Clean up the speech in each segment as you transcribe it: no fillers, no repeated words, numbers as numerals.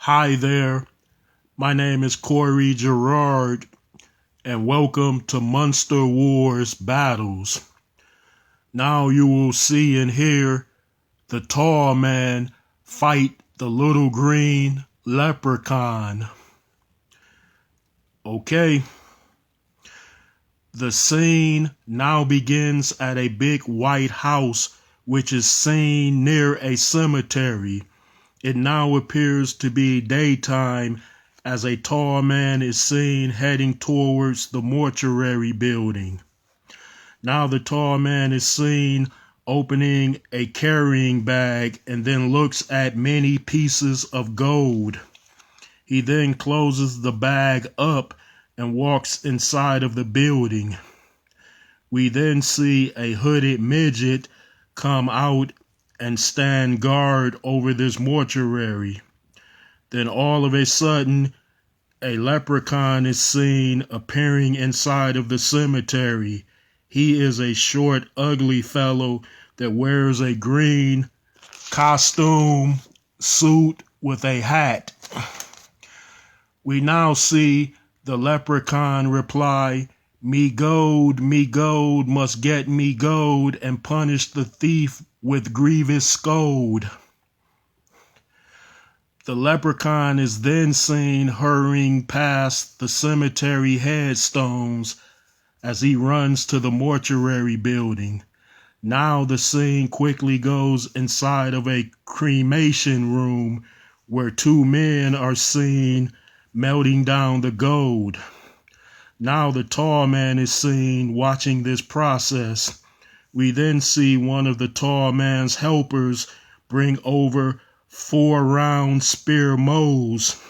Hi there, my name is Corey Gerard, and welcome to Monster Wars Battles. Now you will see and hear the tall man fight the little green leprechaun. Okay, the scene now begins at a big white house which is seen near a cemetery. It now appears to be daytime as a tall man is seen heading towards the mortuary building. Now the tall man is seen opening a carrying bag and then looks at many pieces of gold. He then closes the bag up and walks inside of the building. We then see a hooded midget come out and stand guard over this mortuary. Then all of a sudden, a leprechaun is seen appearing inside of the cemetery. He is a short, ugly fellow that wears a green costume suit with a hat. We now see the leprechaun reply, me gold must get me gold and punish the thief with grievous scold. The leprechaun is then seen hurrying past the cemetery headstones as he runs to the mortuary building. Now the scene quickly goes inside of a cremation room where two men are seen melting down the gold. Now the tall man is seen watching this process. We then see one of the tall man's helpers bring over 4 round spear mows.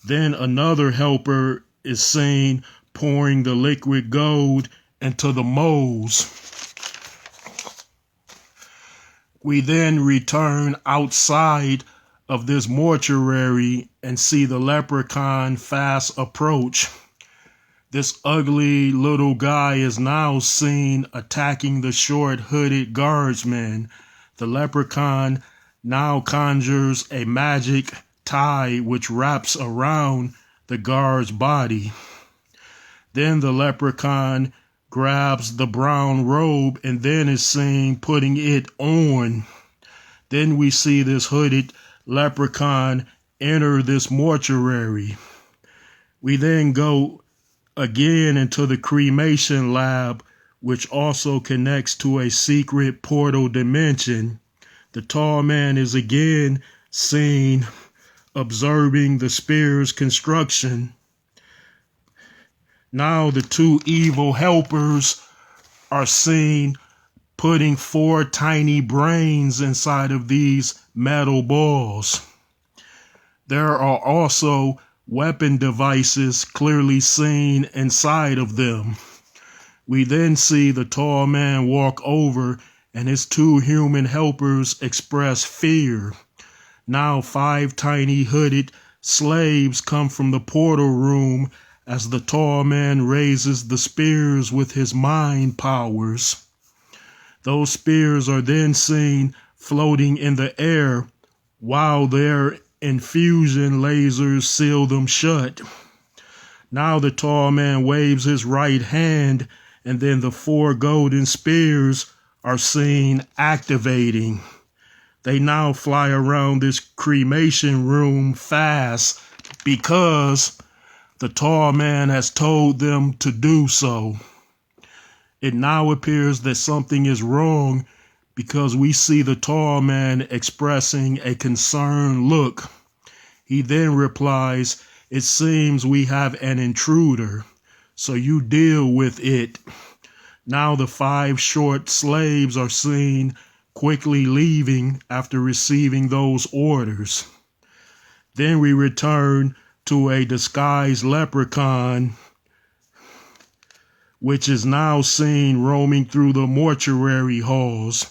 Then another helper is seen pouring the liquid gold into the mows. We then return outside of this mortuary and see the leprechaun fast approach. This ugly little guy is now seen attacking the short hooded guardsman. The leprechaun now conjures a magic tie which wraps around the guard's body. Then the leprechaun grabs the brown robe and then is seen putting it on. Then we see this hooded leprechaun enter this mortuary. We then go again into the cremation lab, which also connects to a secret portal dimension. The tall man is again seen observing the spear's construction. Now the two evil helpers are seen putting 4 tiny brains inside of these metal balls. There are also weapon devices clearly seen inside of them. We then see the tall man walk over and his 2 human helpers express fear. Now 5 tiny hooded slaves come from the portal room as the tall man raises the spears with his mind powers. Those spears are then seen floating in the air while their infusion lasers seal them shut. Now the tall man waves his right hand and then the 4 golden spears are seen activating. They now fly around this cremation room fast because the tall man has told them to do so. It now appears that something is wrong because we see the tall man expressing a concerned look. He then replies, "It seems we have an intruder, so you deal with it." Now the 5 short slaves are seen quickly leaving after receiving those orders. Then we return to a disguised leprechaun, which is now seen roaming through the mortuary halls.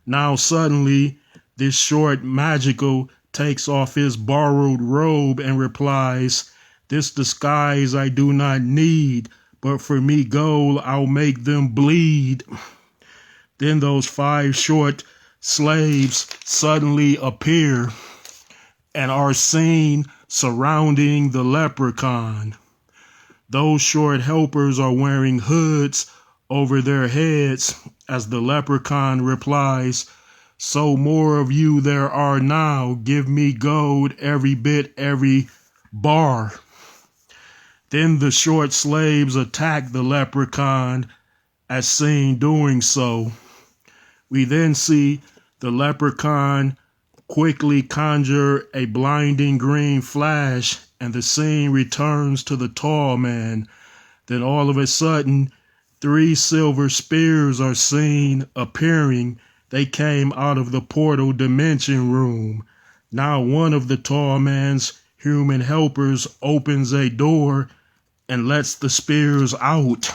Now suddenly, this short magical takes off his borrowed robe and replies, "This disguise I do not need, but for me gold I'll make them bleed." Then those 5 short slaves suddenly appear and are seen surrounding the leprechaun. Those short helpers are wearing hoods over their heads as the leprechaun replies, "So more of you there are now. Give me gold, every bit, every bar." Then the short slaves attack the leprechaun as seen doing so. We then see the leprechaun quickly conjure a blinding green flash, and the scene returns to the tall man. Then all of a sudden, 3 silver spears are seen appearing. They came out of the portal dimension room. Now one of the tall man's human helpers opens a door and lets the spears out.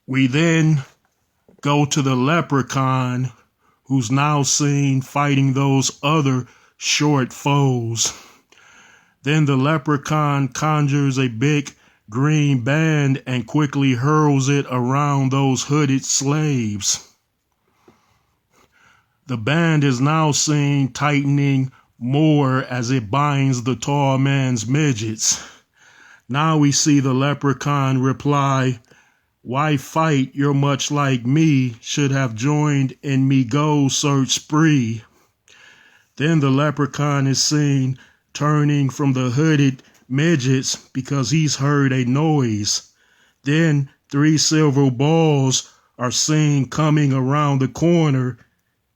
We then go to the leprechaun, who's now seen fighting those other short foes. Then the leprechaun conjures a big green band and quickly hurls it around those hooded slaves. The band is now seen tightening more as it binds the tall man's midgets. Now we see the leprechaun reply, "Why fight? You're much like me, should have joined in me gold search spree." Then the leprechaun is seen turning from the hooded midgets because he's heard a noise. Then 3 silver balls are seen coming around the corner,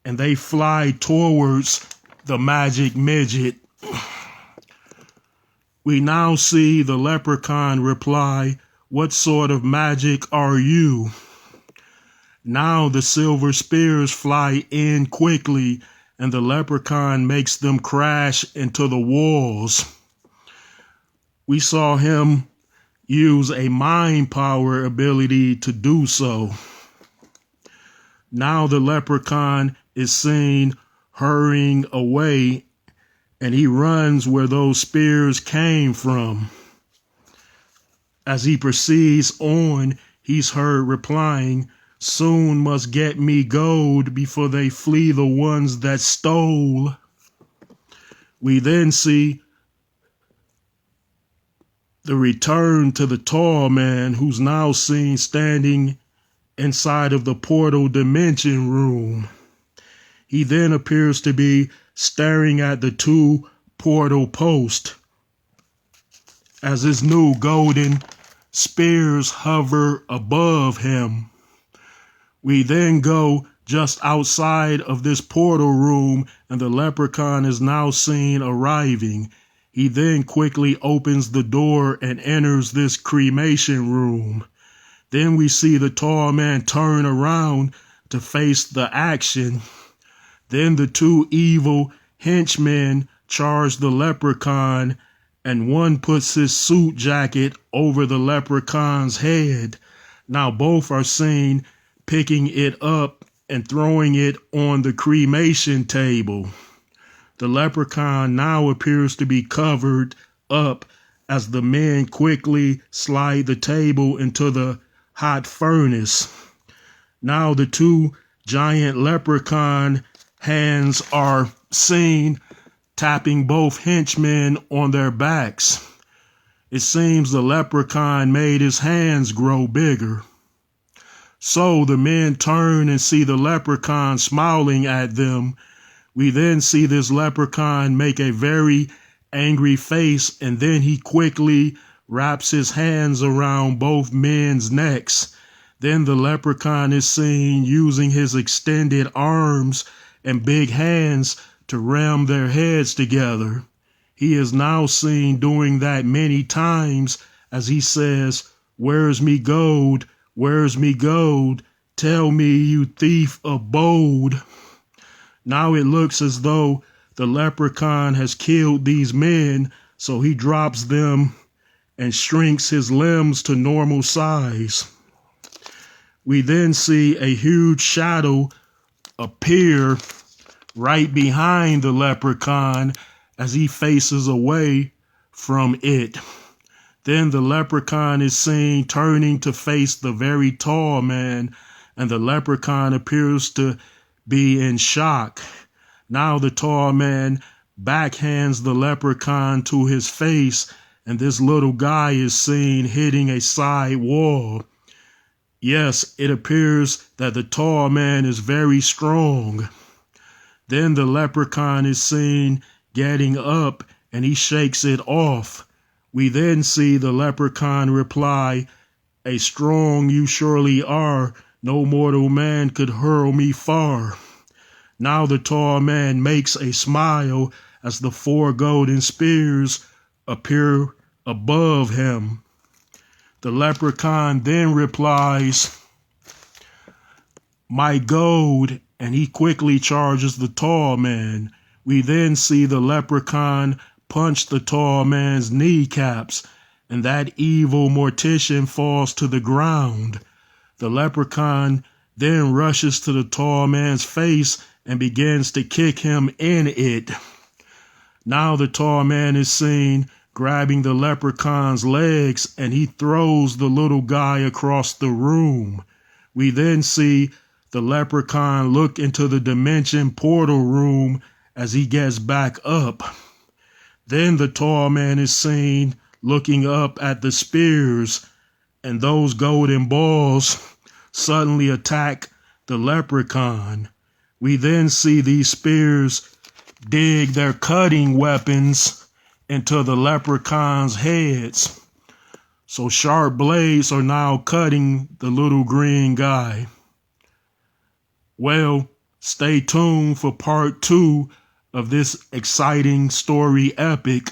and they fly towards the magic midget. We now see the leprechaun reply, "What sort of magic are you?" Now the silver spears fly in quickly, and the leprechaun makes them crash into the walls. We saw him use a mind power ability to do so. Now the leprechaun is seen hurrying away, and he runs where those spears came from. As he proceeds on, he's heard replying, "Soon must get me gold before they flee the ones that stole." We then see the return to the tall man, who's now seen standing inside of the portal dimension room. He then appears to be staring at the 2 portal posts as his new golden spears hover above him. We then go just outside of this portal room, and the leprechaun is now seen arriving. He then quickly opens the door and enters this cremation room. Then we see the tall man turn around to face the action. Then the 2 evil henchmen charge the leprechaun, and one puts his suit jacket over the leprechaun's head. Now both are seen picking it up and throwing it on the cremation table. The leprechaun now appears to be covered up as the men quickly slide the table into the hot furnace. Now the 2 giant leprechaun hands are seen tapping both henchmen on their backs. It seems the leprechaun made his hands grow bigger. So the men turn and see the leprechaun smiling at them. We then see this leprechaun make a very angry face, and then he quickly wraps his hands around both men's necks. Then the leprechaun is seen using his extended arms and big hands to ram their heads together. He is now seen doing that many times as he says, "Where's me gold? Where's me gold? Tell me, you thief of bold." Now it looks as though the leprechaun has killed these men, so he drops them and shrinks his limbs to normal size. We then see a huge shadow appear right behind the leprechaun as he faces away from it. Then the leprechaun is seen turning to face the very tall man, and the leprechaun appears to be in shock. Now the tall man backhands the leprechaun to his face, and this little guy is seen hitting a side wall. Yes, it appears that the tall man is very strong. Then the leprechaun is seen getting up, and he shakes it off. We then see the leprechaun reply, "A strong you surely are, no mortal man could hurl me far." Now the tall man makes a smile as the 4 golden spears appear above him. The leprechaun then replies, "My gold," and he quickly charges the tall man. We then see the leprechaun punch the tall man's kneecaps, and that evil mortician falls to the ground. The leprechaun then rushes to the tall man's face and begins to kick him in it. Now the tall man is seen grabbing the leprechaun's legs, and he throws the little guy across the room. We then see the leprechaun look into the dimension portal room as he gets back up. Then the tall man is seen looking up at the spears, and those golden balls suddenly attack the leprechaun. We then see these spears dig their cutting weapons into the leprechaun's heads. So sharp blades are now cutting the little green guy. Well, stay tuned for part 2 of this exciting story epic.